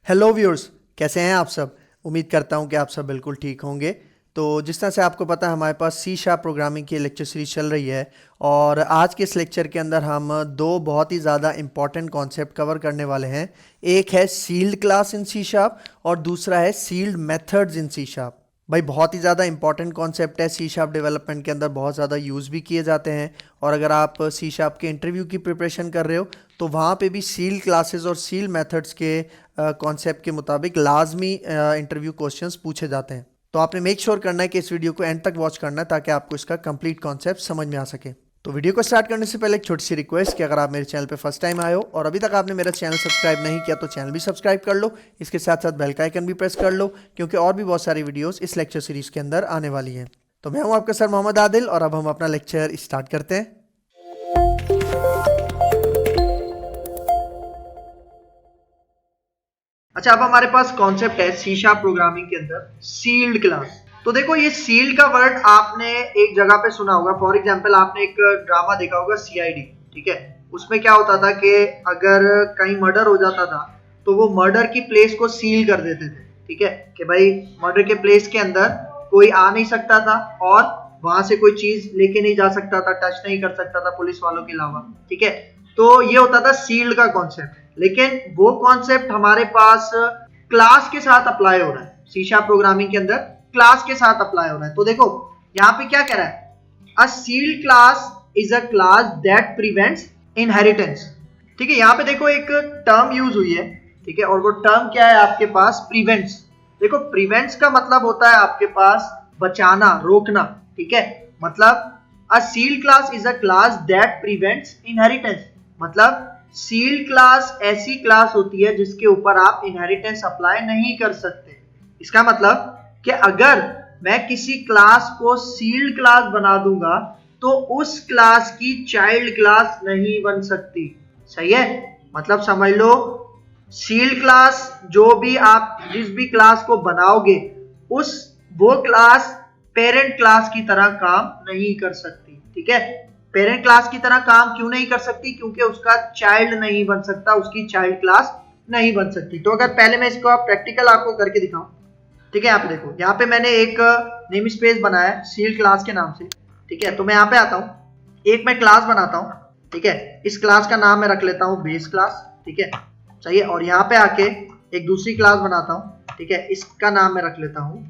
Hello viewers, कैसे हैं आप सब। उम्मीद करता हूं कि आप सब बिल्कुल ठीक होंगे। तो जिस तरह से आपको पता है, हमारे पास सी शार्प प्रोग्रामिंग की लेक्चर सीरीज चल रही है और आज के इस लेक्चर के अंदर हम दो बहुत ही ज़्यादा इंपॉर्टेंट कॉन्सेप्ट कवर करने वाले हैं। एक है sealed class in C sharp और दूसरा है sealed methods in C sharp. भाई बहुत ही ज़्यादा इंपॉर्टेंट कॉन्सेप्ट है, सी शार्प डेवलपमेंट के अंदर बहुत ज़्यादा यूज़ भी किए जाते हैं। और अगर आप सी शार्प के इंटरव्यू की प्रिपरेशन कर रहे हो तो वहाँ पे भी सील क्लासेस और सील मेथड्स के कॉन्सेप्ट के मुताबिक लाजमी इंटरव्यू क्वेश्चंस पूछे जाते हैं। तो आपने मेक श्योर करना है कि इस वीडियो को एंड तक वॉच करना है ताकि आपको इसका कंप्लीट कॉन्सेप्ट समझ में आ सके। तो वीडियो को स्टार्ट करने से पहले एक छोटी सी रिक्वेस्ट कि अगर आप मेरे चैनल पे फर्स्ट टाइम आए हो और अभी तक आपने मेरा चैनल सब्सक्राइब नहीं किया तो चैनल भी सब्सक्राइब कर लो। इसके साथ साथ बेल का आइकन भी प्रेस कर लो क्योंकि और भी बहुत सारी वीडियोस इस लेक्चर सीरीज के अंदर आने वाली हैं। तो मैं हूं आपका सर मोहम्मद आदिल और अब हम अपना लेक्चर स्टार्ट करते हैं। अच्छा, अब हमारे पास कॉन्सेप्ट है सी शार्प प्रोग्रामिंग के अंदर सील्ड क्लास। तो देखो, ये सील्ड का वर्ड आपने एक जगह पे सुना होगा। फॉर एग्जांपल आपने एक ड्रामा देखा होगा सीआईडी, ठीक है। उसमें क्या होता था कि अगर कहीं मर्डर हो जाता था तो वो मर्डर की प्लेस को सील कर देते थे, ठीक है, कि भाई मर्डर के प्लेस के अंदर कोई आ नहीं सकता था और वहां से कोई चीज लेके नहीं जा सकता था, टच नहीं कर सकता था पुलिस वालों के अलावा, ठीक है। तो ये होता था सील्ड का कॉन्सेप्ट। लेकिन वो कॉन्सेप्ट हमारे पास क्लास के साथ अप्लाई हो रहा है। सी शार्प प्रोग्रामिंग के अंदर क्लास के साथ अप्लाई हो रहा है। तो देखो यहाँ पे क्या कह रहा है, a sealed class is a class that prevents inheritance, ठीक है। यहाँ पे देखो एक टर्म यूज हुई है, ठीक है, और वो टर्म क्या है आपके पास, प्रिवेंट्स। देखो प्रिवेंट्स का मतलब होता है आपके पास बचाना, रोकना, ठीक है। मतलब a sealed class is a class that prevents inheritance, मतलब सील्ड क्लास ऐसी क्लास होती है जिसके ऊपर आप इनहेरिटेंस अप्लाई नहीं कर सकते। इसका मतलब कि अगर मैं किसी क्लास को सील्ड क्लास बना दूंगा तो उस क्लास की चाइल्ड क्लास नहीं बन सकती। सही है, मतलब समझ लो, सील्ड क्लास जो भी आप जिस भी क्लास को बनाओगे उस वो क्लास पेरेंट क्लास की तरह काम नहीं कर सकती, ठीक है। पेरेंट क्लास की तरह काम क्यों नहीं कर सकती, क्योंकि उसका चाइल्ड नहीं बन सकता, उसकी चाइल्ड क्लास नहीं बन सकती। तो अगर पहले मैं इसको प्रैक्टिकल आपको करके दिखाऊं, ठीक है। यहाँ पे देखो, यहाँ पे मैंने एक नेम स्पेस बनाया है सील्ड क्लास के नाम से, ठीक है। तो मैं यहाँ पे आता हूँ, एक मैं क्लास बनाता हूँ, ठीक है। इस क्लास का नाम मैं रख लेता हूँ बेस क्लास, ठीक है, सही है। और यहाँ पे आके एक दूसरी क्लास बनाता हूँ, ठीक है, इसका नाम मैं रख लेता हूँ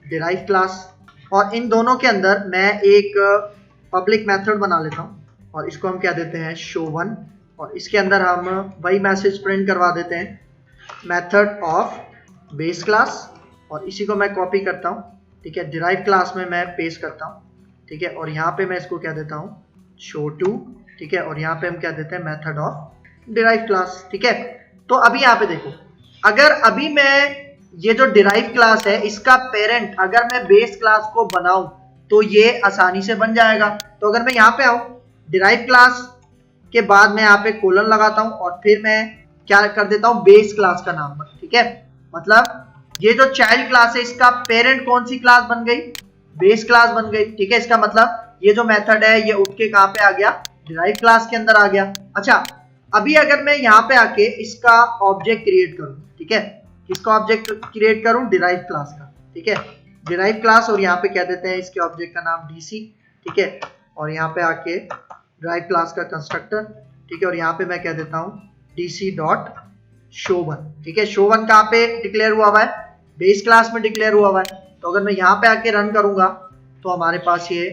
डिराइव क्लास। और इन दोनों के अंदर मैं एक पब्लिक मेथड बना लेता हूँ और इसको हम क्या देते हैं, शो वन। और इसके अंदर हम वही मैसेज प्रिंट करवा देते हैं, मेथड ऑफ बेस क्लास। और इसी को मैं कॉपी करता हूँ, ठीक है, डिराइव क्लास में मैं पेस्ट करता हूँ, ठीक है। और यहाँ पे मैं इसको क्या देता हूँ, शो टू, ठीक है। और यहाँ पे हम क्या देते हैं, मेथड ऑफ डिराइव क्लास, ठीक है। तो अभी यहाँ पे देखो, अगर अभी मैं ये जो डिराइव क्लास है इसका पेरेंट अगर मैं बेस क्लास को बनाऊं तो ये आसानी से बन जाएगा। तो अगर मैं यहाँ पे आऊं, डिराइव क्लास के बाद मैं यहाँ पे कोलन लगाता हूं और फिर मैं क्या कर देता हूं, बेस क्लास का नाम, ठीक है। मतलब ये जो चाइल्ड क्लास है इसका पेरेंट कौन सी क्लास बन गई, बेस क्लास बन गई, ठीक है। इसका मतलब ये जो मेथड है ये उठ के कहाँ पे आ गया, डिराइव क्लास के अंदर आ गया। अच्छा, अभी अगर मैं यहाँ पे आके इसका ऑब्जेक्ट क्रिएट करूं, ठीक है, किसका ऑब्जेक्ट क्रिएट करूं, डिराइव क्लास का, ठीक है, डिराइव क्लास। और यहाँ पे क्या देते हैं, इसके ऑब्जेक्ट का नाम डीसी, ठीक है। और यहाँ पे आके डिराइव क्लास का कंस्ट्रक्टर, ठीक है। और यहाँ पे मैं क्या देता हूँ, डीसी डॉट शो वन, ठीक है। शो वन कहाँ पे डिक्लेयर हुआ हुआ है, बेस क्लास में डिक्लेयर हुआ हुआ है। तो अगर मैं यहाँ पे आके रन करूंगा तो हमारे पास ये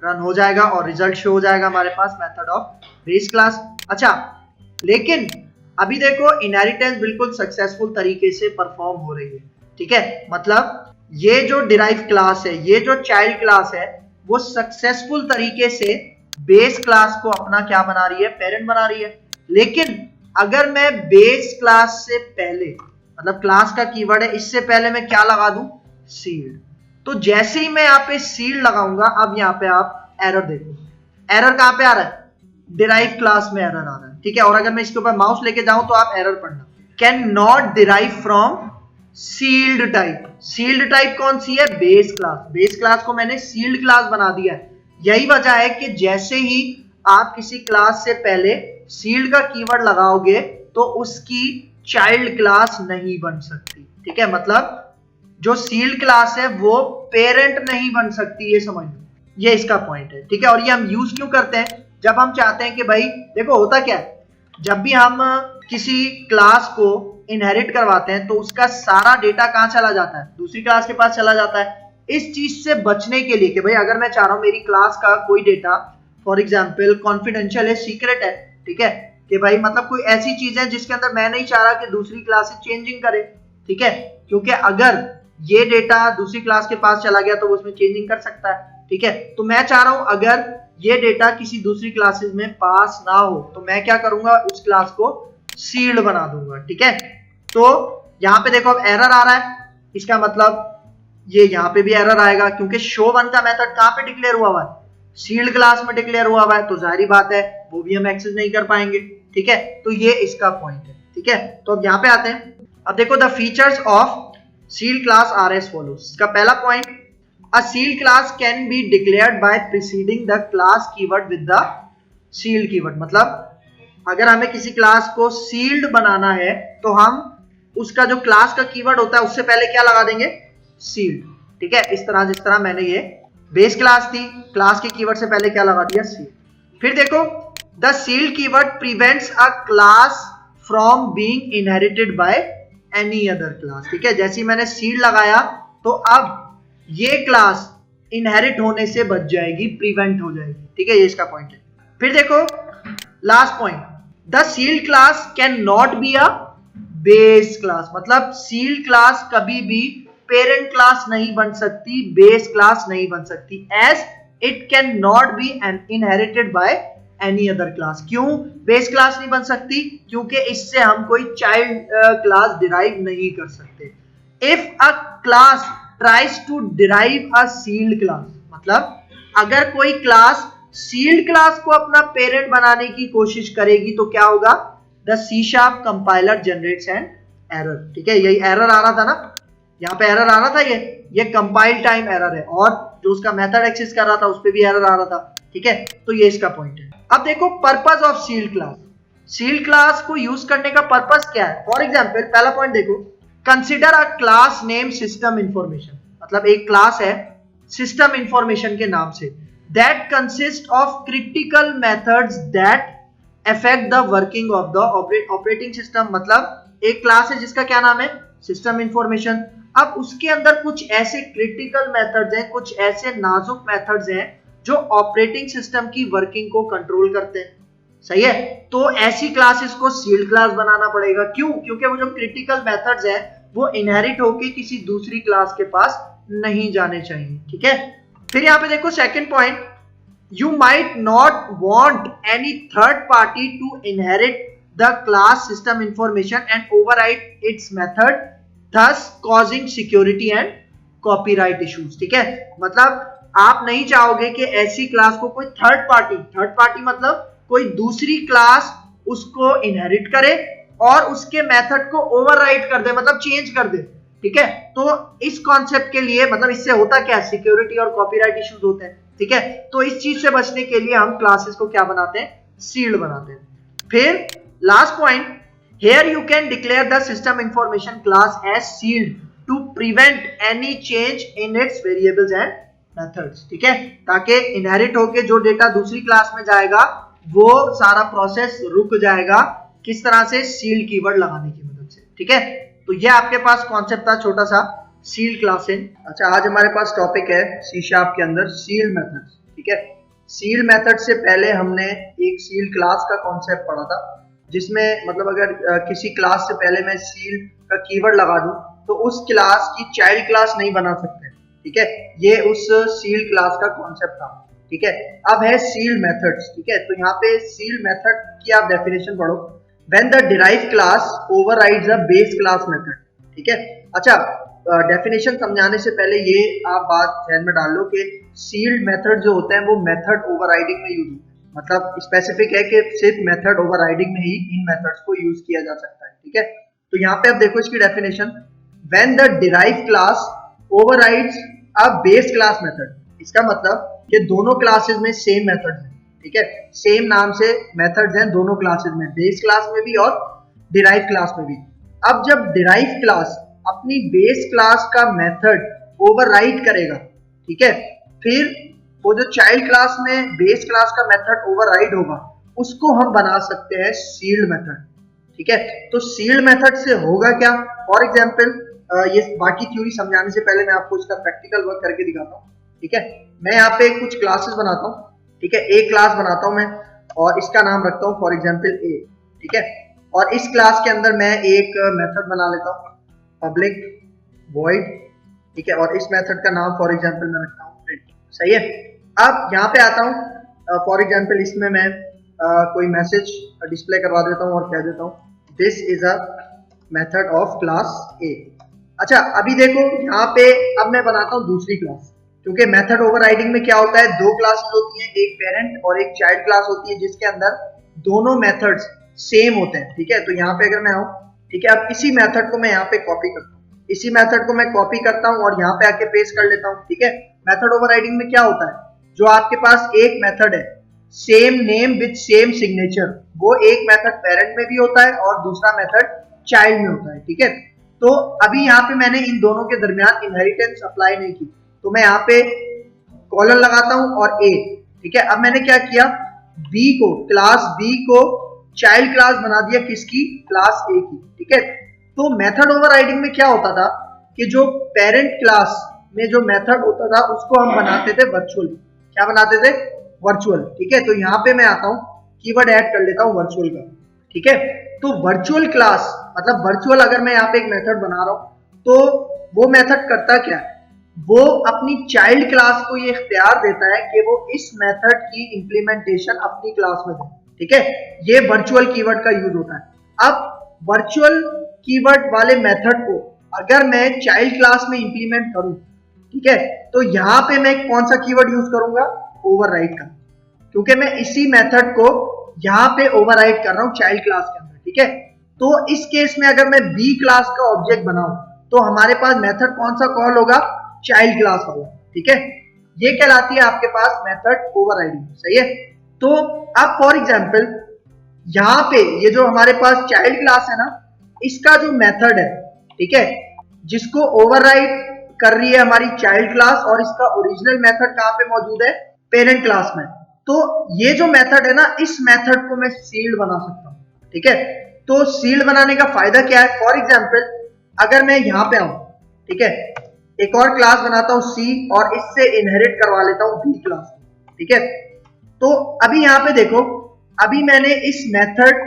रन हो जाएगा और रिजल्ट शो हो जाएगा हमारे पास, मेथड ऑफ बेस क्लास। अच्छा, लेकिन अभी देखो इनहेरिटेंस बिल्कुल सक्सेसफुल तरीके से परफॉर्म हो रही है, ठीक है। मतलब ये जो डिराइव क्लास है, ये जो चाइल्ड क्लास है, वो सक्सेसफुल तरीके से बेस क्लास को अपना क्या बना रही है, पेरेंट बना रही है। लेकिन अगर मैं बेस क्लास से पहले, मतलब क्लास का कीवर्ड है, इससे पहले मैं क्या लगा दूं, सील्ड। तो जैसे ही मैं यहाँ पे सील्ड लगाऊंगा, अब यहाँ पे आप एरर देखो, एरर कहाँ पे आ रहा है, डिराइव क्लास में एरर आ रहा है, ठीक है। और अगर मैं इसके ऊपर माउस लेके जाऊं तो आप एरर पढ़ना, cannot derive from sealed type. Sealed type कौन सी है, बेस क्लास। बेस क्लास को मैंने सील्ड क्लास बना दिया है। यही वजह है कि जैसे ही आप किसी क्लास से पहले सील्ड का कीवर्ड लगाओगे तो उसकी चाइल्ड क्लास नहीं बन सकती। ठीक है, मतलब जो सील्ड क्लास है वो पेरेंट नहीं बन सकती, ये समझ लो, ये इसका पॉइंट है। ठीक है, और ये हम यूज क्यों करते हैं? जब हम चाहते हैं कि भाई देखो होता क्या है, जब भी हम किसी क्लास को इनहेरिट करवाते हैं तो उसका सारा डेटा कहां चला जाता है? दूसरी क्लास के पास चला जाता है। इस चीज से बचने के लिए कि भाई अगर मैं चाह रहा हूं मेरी क्लास का कोई डेटा फॉर एग्जाम्पल कॉन्फिडेंशियल है, सीक्रेट है, ठीक है, कि भाई मतलब कोई ऐसी चीज है जिसके अंदर मैं नहीं चाह रहा कि दूसरी क्लास से चेंजिंग करे। ठीक है, क्योंकि अगर ये डेटा दूसरी क्लास के पास चला गया तो वो उसमें चेंजिंग कर सकता है। ठीक है, तो मैं चाह रहा हूं अगर ये डेटा किसी दूसरी क्लासेस में पास ना हो तो मैं क्या करूंगा, उस क्लास को सील्ड बना दूंगा। ठीक है, तो यहां पे देखो अब एरर आ रहा है, इसका मतलब ये यहां पे भी एरर आएगा क्योंकि शो वन का मेथड कहां पे डिक्लेयर हुआ हुआ है? सील्ड क्लास में डिक्लेयर हुआ हुआ है, तो जाहिर बात है वो भी हम एक्सेस नहीं कर पाएंगे। ठीक है, तो ये इसका पॉइंट है। ठीक है, तो अब यहां पे आते हैं। अब देखो the features of sealed class are as follows. इसका पहला point, a sealed class can be declared by preceding the class keyword with the sealed keyword. मतलब अगर हमें किसी क्लास को सील्ड बनाना है तो हम उसका जो क्लास का कीवर्ड होता है उससे पहले क्या लगा देंगे? सील्ड। ठीक है, इस तरह जिस तरह मैंने ये बेस क्लास थी, क्लास के कीवर्ड से पहले क्या लगा दिया? सील्ड। फिर देखो the sealed keyword prevents a class from being inherited by any other class. ठीक है, जैसे ही मैंने सील्ड लगाया तो अब ये क्लास इनहेरिट होने से बच जाएगी, प्रिवेंट हो जाएगी। ठीक है, ये इसका पॉइंट है। फिर देखो last point, the sealed class cannot be a base class. मतलब सील्ड क्लास कभी भी पेरेंट क्लास नहीं बन सकती, बेस क्लास नहीं बन सकती, as it cannot be inherited by any other class. क्यों बेस क्लास नहीं बन सकती? क्योंकि इससे हम कोई चाइल्ड क्लास डिराइव नहीं कर सकते। If a class tries to derive a sealed class, मतलब अगर कोई क्लास सील्ड क्लास को अपना पेरेंट बनाने की कोशिश करेगी तो क्या होगा? The C sharp compiler generates an error. ठीक है, यही एरर आ रहा था ना, यहाँ पे एरर आ रहा था, ये कंपाइल टाइम एरर है, और जो उसका मेथड एक्सेस कर रहा था उस पे भी एरर आ रहा था। ठीक है, तो ये इसका पॉइंट है। अब देखो purpose of sealed class. Sealed class को यूज करने का पर्पस क्या है? फॉर एग्जाम्पल पहला पॉइंट देखो, consider a class name system information. मतलब एक क्लास है सिस्टम इंफॉर्मेशन के नाम से, that consist of critical methods that affect the working of the operating system. मतलब एक क्लास है जिसका क्या नाम है? System information. अब उसके अंदर कुछ ऐसे क्रिटिकल मेथड्स हैं, कुछ ऐसे नाजुक मेथड्स हैं जो ऑपरेटिंग सिस्टम की वर्किंग को कंट्रोल करते हैं। सही है, तो ऐसी क्लासेस को सील्ड क्लास बनाना पड़ेगा। क्यों? क्योंकि वो जो क्रिटिकल मेथड्स हैं वो इनहेरिट होके किसी दूसरी क्लास के पास नहीं जाने चाहिए। ठीक है, फिर यहाँ पे देखो second point, you might not want any third party to inherit the class system information and override its method, thus causing security and copyright issues। ठीक है, मतलब आप नहीं चाहोगे कि ऐसी क्लास को कोई थर्ड पार्टी मतलब कोई दूसरी क्लास उसको इनहेरिट करे और उसके मेथड को ओवरराइड कर दे, मतलब चेंज कर दे। ठीक है, तो इस कॉन्सेप्ट के लिए मतलब इससे होता क्या है? सिक्योरिटी और कॉपीराइट इश्यूज होते हैं। ठीक है, तो इस चीज से बचने के लिए हम क्लासेस को क्या बनाते हैं? सील्ड बनाते हैं। फिर last point, here you can declare the system information class as sealed to prevent any change in its variables and methods. ठीक है, ताकि इनहेरिट होके जो डेटा दूसरी क्लास में जाएगा वो सारा प्रोसेस रुक जाएगा। किस तरह से? सील्ड कीवर्ड लगाने की मदद से। ठीक है, तो ये आपके पास कॉन्सेप्ट था छोटा सा सील्ड क्लासेस। अच्छा, आज हमारे पास टॉपिक है सी शार्प के अंदर सील्ड मेथड्स। ठीक है, सील्ड मेथड से पहले हमने एक सील्ड क्लास का कॉन्सेप्ट पढ़ा था, जिसमें मतलब अगर किसी क्लास से पहले मैं सील्ड का कीवर्ड लगा दूं तो उस क्लास की चाइल्ड क्लास नहीं बना सकते। ठीक है, ये उस सील्ड क्लास का कॉन्सेप्ट था। ठीक है, अब है सील्ड मेथड्स। ठीक है, तो यहाँ पे सील्ड मेथड की आप डेफिनेशन पढ़ो, when the derived class overrides a base class method. ठीक है, अच्छा डेफिनेशन समझाने से पहले ये आप बात ध्यान में डाल लो कि सील्ड मेथड जो होते हैं वो मेथड ओवरराइडिंग में यूज होते हैं। मतलब स्पेसिफिक है कि सिर्फ मेथड ओवरराइडिंग में ही इन मेथड्स को यूज किया जा सकता है। ठीक है, तो यहाँ पे अब देखो इसकी definition, when the derived class overrides a base class method. इसका मतलब कि दोनों क्लासेस में सेम मेथड है। ठीक है, सेम नाम से मेथड्स हैं दोनों क्लासेस में, बेस क्लास में भी और डिराइव क्लास में भी। अब जब डिराइव क्लास अपनी बेस क्लास का मेथड ओवरराइड करेगा, ठीक है, फिर वो जो चाइल्ड क्लास में बेस क्लास का मेथड ओवरराइड होगा उसको हम बना सकते हैं सील्ड मेथड, ठीक है। तो सील्ड मेथड से होगा क्या, फॉर एग्जांपल ये बाकी थ्योरी समझाने से पहले मैं आपको इसका प्रैक्टिकल वर्क करके दिखाता हूँ, ठीक है। मैं यहाँ पे कुछ क्लासेस बनाता हूँ, ठीक है, एक क्लास बनाता हूँ मैं और इसका नाम रखता हूँ फॉर एग्जांपल ए, ठीक है। और इस क्लास के अंदर मैं एक मेथड बना लेता हूँ पब्लिक वॉइड, ठीक है, और इस मेथड का नाम फॉर एग्जांपल मैं रखता हूँ प्रिंट, सही है। अब यहाँ पे आता हूँ फॉर एग्जांपल इसमें मैं कोई मैसेज डिस्प्ले करवा देता हूँ और कह देता हूँ this is a method of class ए। अच्छा अभी देखो यहाँ पे अब मैं बनाता हूँ दूसरी क्लास, क्योंकि मेथड ओवरराइडिंग में क्या होता है, दो क्लासेस होती हैं, एक पेरेंट और एक चाइल्ड क्लास होती है जिसके अंदर दोनों मेथड्स सेम होते हैं, ठीक है। तो यहाँ पे अगर मैं आऊँ, ठीक है, अब इसी मेथड को मैं यहाँ पे कॉपी करता हूँ, इसी मेथड को मैं कॉपी करता हूँ और यहाँ पे आके पेस्ट कर लेता हूँ, ठीक है। मेथड ओवरराइडिंग में क्या होता है, जो आपके पास एक मेथड है same name with same signature, वो एक मेथड पेरेंट में भी होता है और दूसरा मेथड चाइल्ड में होता है, ठीक है। तो अभी यहाँ पे मैंने इन दोनों के दरमियान इनहेरिटेंस अप्लाई नहीं की, तो मैं यहाँ पे कॉलन लगाता हूँ और ए, ठीक है। अब मैंने क्या किया, बी को, क्लास बी को चाइल्ड क्लास बना दिया किसकी, क्लास ए की, ठीक है। तो मेथड ओवरराइडिंग में क्या होता था कि जो पेरेंट क्लास में जो मेथड होता था उसको हम बनाते थे वर्चुअल, क्या बनाते थे, वर्चुअल, ठीक है। तो यहाँ पे मैं आता हूँ कीवर्ड ऐड कर लेता हूँ वर्चुअल का, ठीक है। तो वर्चुअल क्लास मतलब वर्चुअल, अगर मैं यहाँ पे एक मेथड बना रहा हूँ तो वो मेथड करता क्या है, वो अपनी चाइल्ड क्लास को ये इख्तियार देता है कि वो इस मेथड की इंप्लीमेंटेशन अपनी क्लास में दे, ठीक है। ये वर्चुअल कीवर्ड का यूज होता है। अब वर्चुअल कीवर्ड वाले मेथड को अगर मैं चाइल्ड क्लास में इंप्लीमेंट करूं, ठीक है, तो यहां पे मैं कौन सा कीवर्ड यूज करूंगा, ओवरराइड का, क्योंकि मैं इसी मेथड को यहां पे ओवरराइड कर रहा हूं चाइल्ड क्लास के अंदर, ठीक है। तो इस केस में अगर मैं बी क्लास का ऑब्जेक्ट बनाऊं तो हमारे पास मेथड कौन सा कॉल होगा, चाइल्ड क्लास वाला, ठीक है। ये कहलाती है आपके पास मेथड ओवरराइडिंग, सही है। तो अब फॉर एग्जांपल यहाँ पे ये जो हमारे पास चाइल्ड क्लास है ना, इसका जो मेथड है, ठीक है, जिसको ओवरराइड कर रही है हमारी चाइल्ड क्लास, और इसका ओरिजिनल मेथड कहाँ पे मौजूद है, पेरेंट क्लास में। तो ये जो मेथड है ना, इस मेथड को मैं सील्ड बना सकता हूँ, ठीक है। तो सील्ड बनाने का फायदा क्या है, फॉर एग्जांपल अगर मैं यहाँ पे आऊँ, ठीक है, एक और क्लास बनाता हूँ सी और इससे इनहेरिट करवा लेता हूँ बी क्लास, ठीक है। तो अभी यहाँ पे देखो, अभी मैंने इस मेथड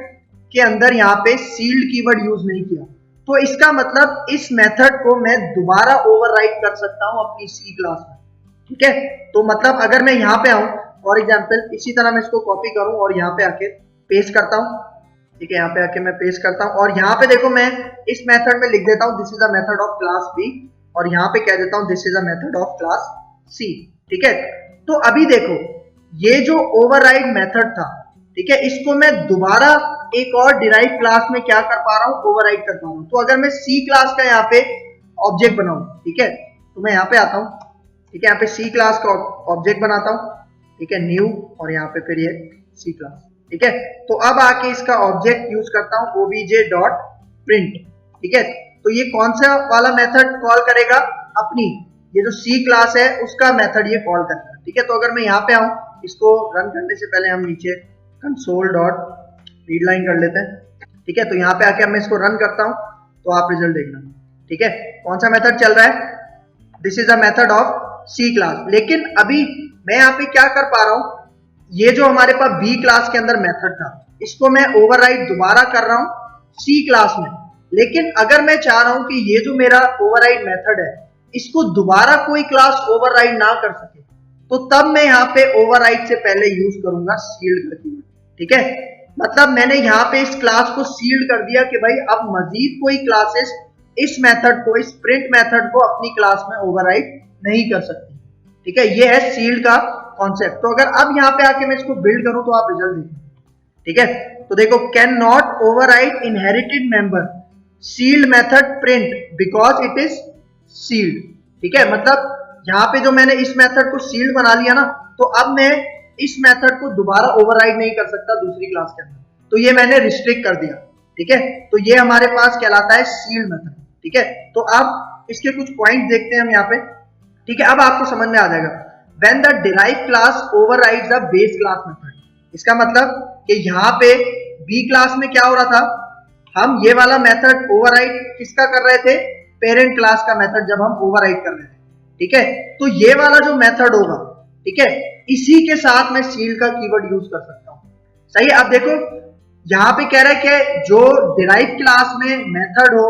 के अंदर यहाँ पे सील्ड कीवर्ड यूज नहीं किया, तो इसका मतलब इस मेथड को मैं दोबारा ओवरराइड कर सकता हूँ अपनी सी क्लास में, ठीक है। तो मतलब अगर मैं यहाँ पे आऊँ फॉर एग्जांपल, इसी तरह मैं इसको कॉपी करूँ और यहाँ पे आके पेस्ट करता हूँ, ठीक है, यहाँ पे आके मैं पेस्ट करता हूँ और यहाँ पे देखो मैं इस मेथड में लिख देता हूँ this is a method of class B, और यहाँ पे कह देता हूँ this is a method of class C, ठीक है। तो अभी देखो ये जो ओवरराइड मेथड था, ठीक है, इसको मैं दोबारा एक और डिराइव क्लास में क्या कर पा रहा हूँ, ओवरराइड कर पा रहा हूँ। तो अगर मैं सी क्लास का यहाँ पे ऑब्जेक्ट बनाऊं, ठीक है, तो मैं यहाँ पे आता हूँ, ठीक है, यहाँ पे सी क्लास का ऑब्जेक्ट बनाता हूँ, ठीक है, न्यू, और यहाँ पे फिर ये सी क्लास, ठीक है। तो अब आके इसका ऑब्जेक्ट यूज करता हूँ obj.print, ठीक है। तो ये कौन सा वाला मेथड कॉल करेगा, अपनी ये जो सी क्लास है उसका मेथड ये कॉल करता है, ठीक है। तो अगर मैं यहाँ पे आऊँ, इसको रन करने से पहले हम नीचे console.readline कर लेते हैं, ठीक है। तो यहाँ पे आके मैं इसको रन करता हूँ तो आप रिजल्ट देखना, ठीक है। कौन सा मेथड चल रहा है, this is a method of C class. लेकिन अभी मैं यहाँ पे क्या कर पा रहा हूँ, ये जो हमारे पास बी क्लास के अंदर मेथड था इसको मैं ओवरराइड दोबारा कर रहा हूँ सी क्लास में। लेकिन अगर मैं चाह रहा हूँ कि ये जो मेरा ओवरराइड मेथड है इसको दोबारा कोई क्लास ओवरराइड ना कर सके, तो तब मैं यहाँ पे ओवरराइड से पहले यूज करूंगा सील्ड का कीवर्ड, ठीक है। मतलब मैंने यहाँ पे इस क्लास को सील्ड कर दिया कि भाई अब मजीद कोई क्लासेस इस मेथड को, इस प्रिंट मेथड को अपनी क्लास में ओवरराइड नहीं कर सकती, ठीक है। ये है सील्ड का कॉन्सेप्ट। तो अगर अब यहाँ पे आके मैं इसको बिल्ड करूं तो आप रिजल्ट देखिए, ठीक है। तो देखो, cannot override inherited member sealed method print because it is sealed, ठीक है। मतलब यहाँ पे जो मैंने इस मेथड को सील्ड बना लिया ना, तो अब मैं इस मेथड को दोबारा ओवरराइड नहीं कर सकता दूसरी क्लास के अंदर, तो ये मैंने रिस्ट्रिक्ट कर दिया, ठीक है, तो ये हमारे पास कहलाता है सील्ड मेथड। ठीक है, तो अब इसके कुछ पॉइंट देखते हैं हम यहाँ पे। ठीक है, अब आपको समझ में आ जाएगा। When the derived class overrides the base class method, इसका मतलब कि यहाँ पे बी क्लास में क्या हो रहा था, हम ये वाला मेथड ओवरराइड किसका कर रहे थे, पेरेंट क्लास का मेथड जब हम ओवरराइड कर रहे थे। ठीक है, तो ये वाला जो मेथड होगा, ठीक है, इसी के साथ मैं सील्ड का कीवर्ड यूज कर सकता हूं। सही है, अब देखो यहां पे कह रहा है कि जो डिराइव क्लास में मेथड हो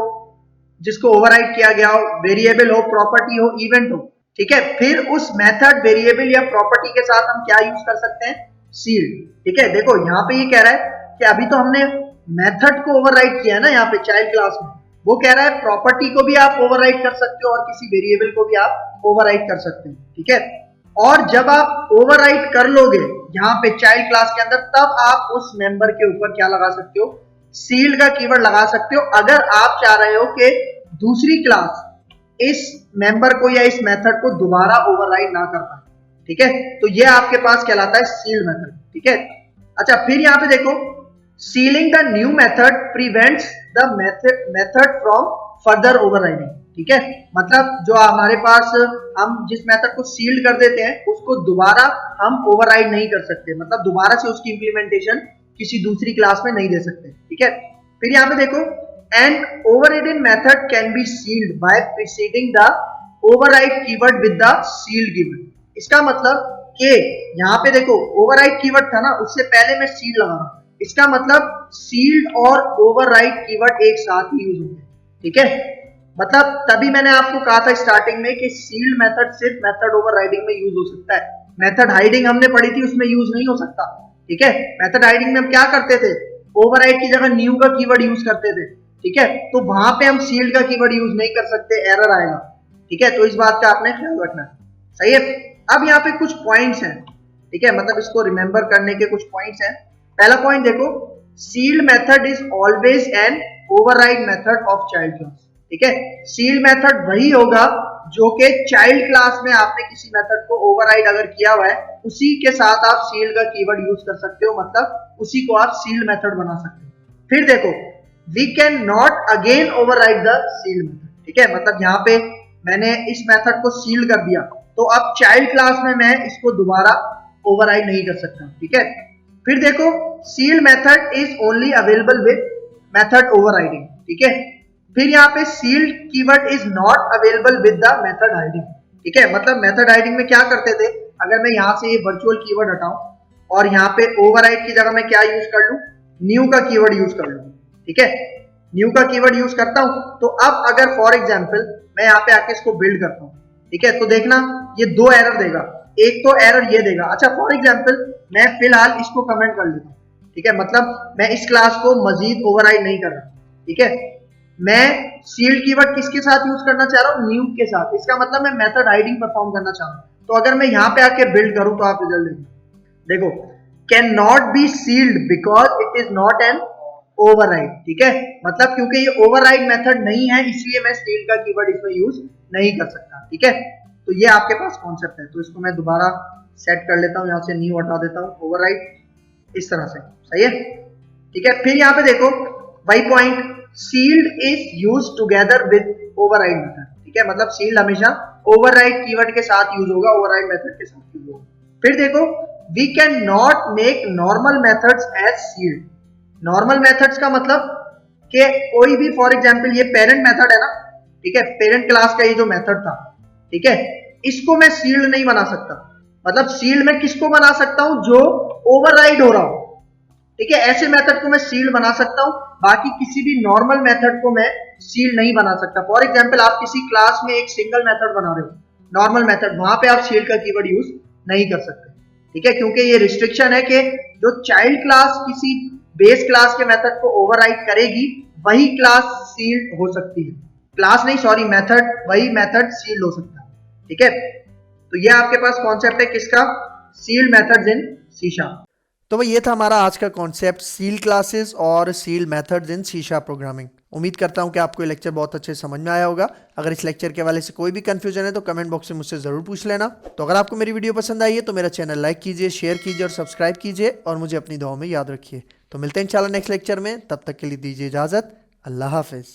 जिसको ओवरराइड किया गया हो, वेरिएबल हो, प्रॉपर्टी हो, इवेंट हो, ठीक है, फिर उस मेथड, वेरिएबल या प्रॉपर्टी के साथ हम क्या यूज कर सकते हैं, सील्ड। ठीक है, देखो यहां पे ये कह रहा है कि अभी तो हमने मेथड को ओवरराइड किया है ना यहाँ पे चाइल्ड क्लास में, वो कह रहा है प्रॉपर्टी को भी आप ओवरराइड कर सकते हो और किसी वेरिएबल को भी आप ओवरराइड कर सकते हो। ठीक है, और जब आप ओवरराइड कर लोगे यहाँ पे चाइल्ड क्लास के अंदर, तब आप उस मेंबर के ऊपर क्या लगा सकते हो, सील्ड का कीवर्ड लगा सकते हो, अगर आप चाह रहे हो कि दूसरी क्लास इस मेंबर को या इस मेथड को दोबारा ओवरराइड ना कर पाए। ठीक है, तो ये आपके पास कहलाता है सील्ड मेथड। ठीक है, अच्छा फिर यहाँ पे देखो, ceiling the new method prevents the method from further overriding. ठीक है, मतलब जो हमारे पास हम जिस मेथड को सील्ड कर देते हैं उसको दोबारा हम ओवरराइड नहीं कर सकते, मतलब दोबारा से उसकी इंप्लीमेंटेशन किसी दूसरी क्लास में नहीं दे सकते। ठीक है, फिर यहाँ पे देखो, an overriding method can be sealed by preceding the override keyword with the sealed keyword. इसका मतलब कि यहाँ पे देखो ओवरराइड कीवर्ड था ना, उससे पहले मैं सील्ड लगा रहा हूं, इसका मतलब सील्ड और ओवरराइड कीवर्ड एक साथ ही यूज होंगे। ठीक है, मतलब तभी मैंने आपको कहा था स्टार्टिंग में कि सील्ड मेथड सिर्फ मेथड ओवरराइडिंग में यूज हो सकता है, मेथड हाइडिंग हमने पढ़ी थी उसमें यूज नहीं हो सकता। ठीक है, मेथड हाइडिंग में हम क्या करते थे, ओवरराइड की जगह न्यू का कीवर्ड यूज करते थे। ठीक है, तो वहां पे हम सील्ड का कीवर्ड यूज नहीं कर सकते, एरर आएगा। ठीक है, तो इस बात का आपने ख्याल रखना है। सही है, अब यहाँ पे कुछ पॉइंट्स हैं। ठीक है, मतलब इसको रिमेंबर करने के कुछ पॉइंट्स हैं। पहला पॉइंट देखो, sealed method is always an override method of child class. ठीक है, सील्ड मेथड वही होगा जो कि चाइल्ड क्लास में आपने किसी मेथड को ओवरराइड अगर किया हुआ है, उसी के साथ आप सील्ड का कीवर्ड यूज कर सकते हो, मतलब उसी को आप सील्ड मेथड बना सकते हो। फिर देखो, we can not again override the sealed method. ठीक है, मतलब यहाँ पे मैंने इस मेथड को सील्ड कर दिया, तो अब चाइल्ड क्लास में मैं इसको दोबारा ओवरराइड नहीं कर सकता। ठीक है, फिर देखो, sealed method is only available with method overriding. ठीक है, फिर यहाँ पे sealed keyword is not available with the method hiding. ठीक है, मतलब मेथड हाइडिंग में क्या करते थे, अगर मैं यहाँ से ये वर्चुअल कीवर्ड हटाऊं और यहाँ पे ओवरराइड की जगह मैं क्या यूज कर लूं, न्यू का कीवर्ड यूज कर लूं। ठीक है, न्यू का कीवर्ड यूज करता हूं, तो अब अगर फॉर एग्जांपल मैं यहाँ पे आके इसको बिल्ड करता हूँ, ठीक है, तो देखना ये दो एरर देगा, एक तो एरर ये देगा। अच्छा फॉर एग्जांपल मैं फिलहाल इसको कमेंट कर लेता हूँ। ठीक है, मतलब मैं इस क्लास को मजीद ओवरराइड नहीं कर रहा। ठीक है, मैं सील्ड कीवर्ड किसके साथ यूज करना चाह रहा हूँ, न्यू के साथ, इसका मतलब मैं मेथड हाइडिंग परफॉर्म करना चाह रहा हूँ। तो अगर मैं यहाँ पे आके बिल्ड करूँ तो आप रिजल्ट देखो, cannot be sealed because it is not an override. ठीक है, मतलब क्योंकि ये ओवरराइड मेथड नहीं है इसलिए मैं सील्ड का कीवर्ड इसमें यूज नहीं कर सकता। ठीक है, तो ये आपके पास कॉन्सेप्ट है। तो इसको मैं दोबारा सेट कर लेता हूँ, यहाँ से न्यू हटा देता हूँ, ओवरराइड इस तरह से। सही है, ठीक है, फिर यहाँ पे देखो वही point, sealed is use together with override method. ठीक है, मतलब सील्ड हमेशा ओवरराइड कीवर्ड के साथ यूज होगा, ओवरराइड मेथड के साथ यूज होगा। फिर देखो, we can not make normal methods as sealed. Normal methods का मतलब कि कोई भी, फॉर एग्जांपल ये पेरेंट मेथड है ना, ठीक है, पेरेंट क्लास का ये जो मेथड था, ठीक है, इसको मैं सील्ड नहीं बना सकता। मतलब सील्ड में किसको बना सकता हूं, जो ओवरराइड हो रहा हो। ठीक है, ऐसे मेथड को मैं सील्ड बना सकता हूं, बाकी किसी भी नॉर्मल मेथड को मैं सील्ड नहीं बना सकता। फॉर एग्जांपल आप किसी क्लास में एक सिंगल मेथड बना रहे हो, नॉर्मल मेथड, वहां पे आप सील्ड का कीवर्ड यूज नहीं कर सकते। ठीक है, क्योंकि ये रिस्ट्रिक्शन है कि जो चाइल्ड क्लास किसी बेस क्लास के मेथड को ओवरराइड करेगी वही क्लास सील्ड हो सकती है, क्लास नहीं सॉरी मेथड, वही मेथड सील्ड हो सकता है। ठीक है, तो ये आपके पास कॉन्सेप्ट है किसका, sealed methods in C sharp. तो ये था हमारा आज का कॉन्सेप्ट, सील्ड क्लासेस और sealed methods in C sharp programming. उम्मीद करता हूं कि आपको ये लेक्चर बहुत अच्छे से समझ में आया होगा। अगर इस लेक्चर के हवाले से कोई भी कंफ्यूजन है तो कमेंट बॉक्स में मुझसे ज़रूर पूछ लेना। तो अगर आपको मेरी वीडियो पसंद आई है तो मेरा चैनल लाइक कीजिए, शेयर कीजिए और सब्सक्राइब कीजिए और मुझे अपनी दुआओं में याद रखिए। तो मिलते हैं इंशाल्लाह नेक्स्ट लेक्चर में, तब तक के लिए दीजिए इजाज़त। अल्लाह हाफिज़।